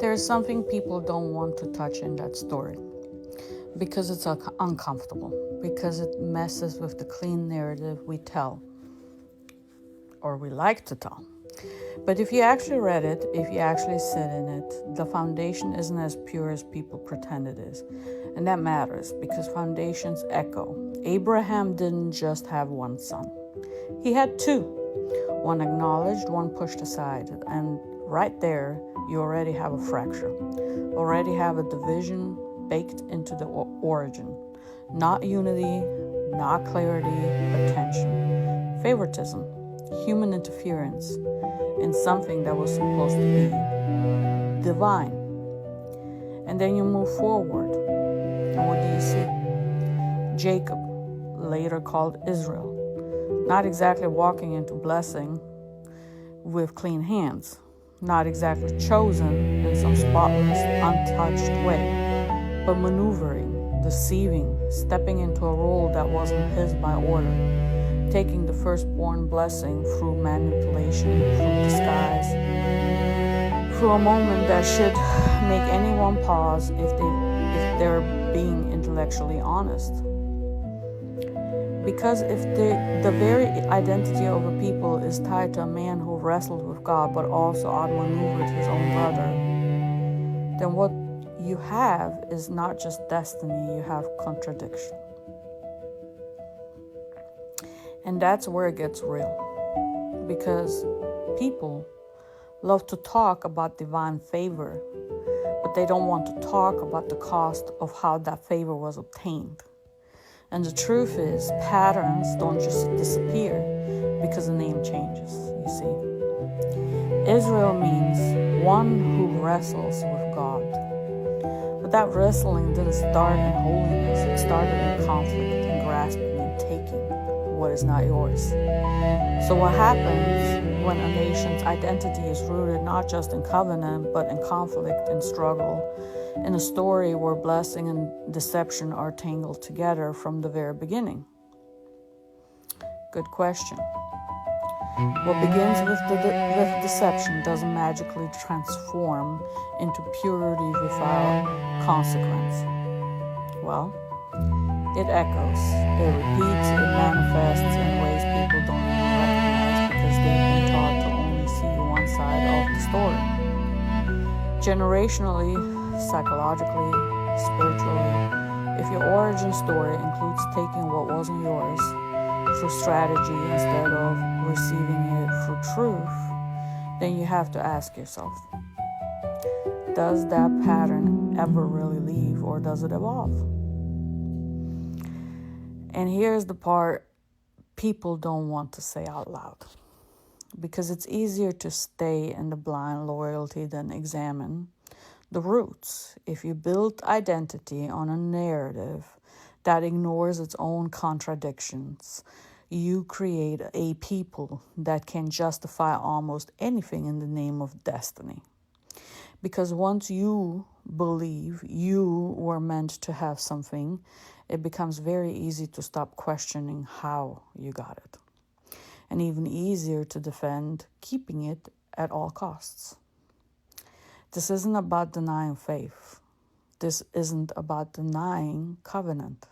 There is something people don't want to touch in that story because it's uncomfortable, because it messes with the clean narrative we tell, or we like to tell. But if you actually read it, if you actually sit in it, the foundation isn't as pure as people pretend it is. And that matters because foundations echo. Abraham didn't just have one son, he had two. One acknowledged, one pushed aside. And right there, you already have a fracture, already have a division baked into the origin. Not unity, not clarity, but tension. Favoritism, human interference in something that was supposed to be divine. And then you move forward. And what do you see? Jacob, later called Israel, not exactly walking into blessing with clean hands, not exactly chosen in some spotless, untouched way, but maneuvering, deceiving, stepping into a role that wasn't his by order, taking the firstborn blessing through manipulation, through disguise, through a moment that should make anyone pause if they're being intellectually honest. Because if the very identity of a people is tied to a man who wrestled with God but also outmaneuvered his own brother, then what you have is not just destiny, you have contradiction. And that's where it gets real. Because people love to talk about divine favor, but they don't want to talk about the cost of how that favor was obtained. And the truth is, patterns don't just disappear because the name changes, you see. Israel means one who wrestles with God. But that wrestling didn't start in holiness. It started in conflict and grasping and taking what is not yours. So what happens when a nation's identity is rooted not just in covenant, but in conflict and struggle, in a story where blessing and deception are tangled together from the very beginning? Good question. What begins with deception doesn't magically transform into purity without consequence. Well, it echoes, it repeats, it manifests in ways people don't even recognize because they've been taught to only see one side of the story. Generationally, psychologically, spiritually, if your origin story includes taking what wasn't yours through strategy instead of receiving it through truth, then you have to ask yourself, does that pattern ever really leave, or does it evolve? And here's the part people don't want to say out loud, because it's easier to stay in the blind loyalty than examine the roots. If you build identity on a narrative that ignores its own contradictions, you create a people that can justify almost anything in the name of destiny. Because once you believe you were meant to have something, it becomes very easy to stop questioning how you got it. And even easier to defend keeping it at all costs. This isn't about denying faith. This isn't about denying covenant.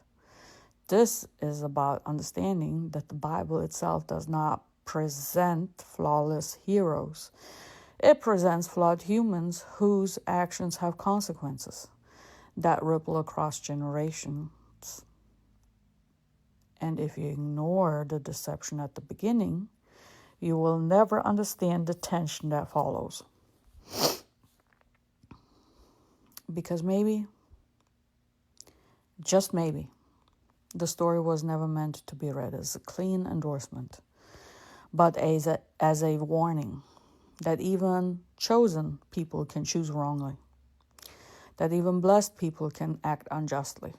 This is about understanding that the Bible itself does not present flawless heroes. It presents flawed humans whose actions have consequences that ripple across generations. And if you ignore the deception at the beginning, you will never understand the tension that follows. Because maybe, just maybe, the story was never meant to be read as a clean endorsement, but as a warning that even chosen people can choose wrongly, that even blessed people can act unjustly,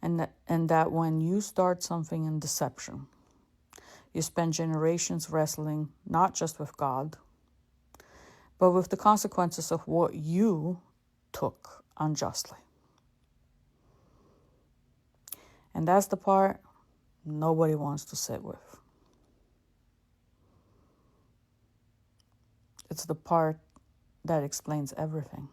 and that when you start something in deception, you spend generations wrestling not just with God, but with the consequences of what you took unjustly. And that's the part nobody wants to sit with. It's the part that explains everything.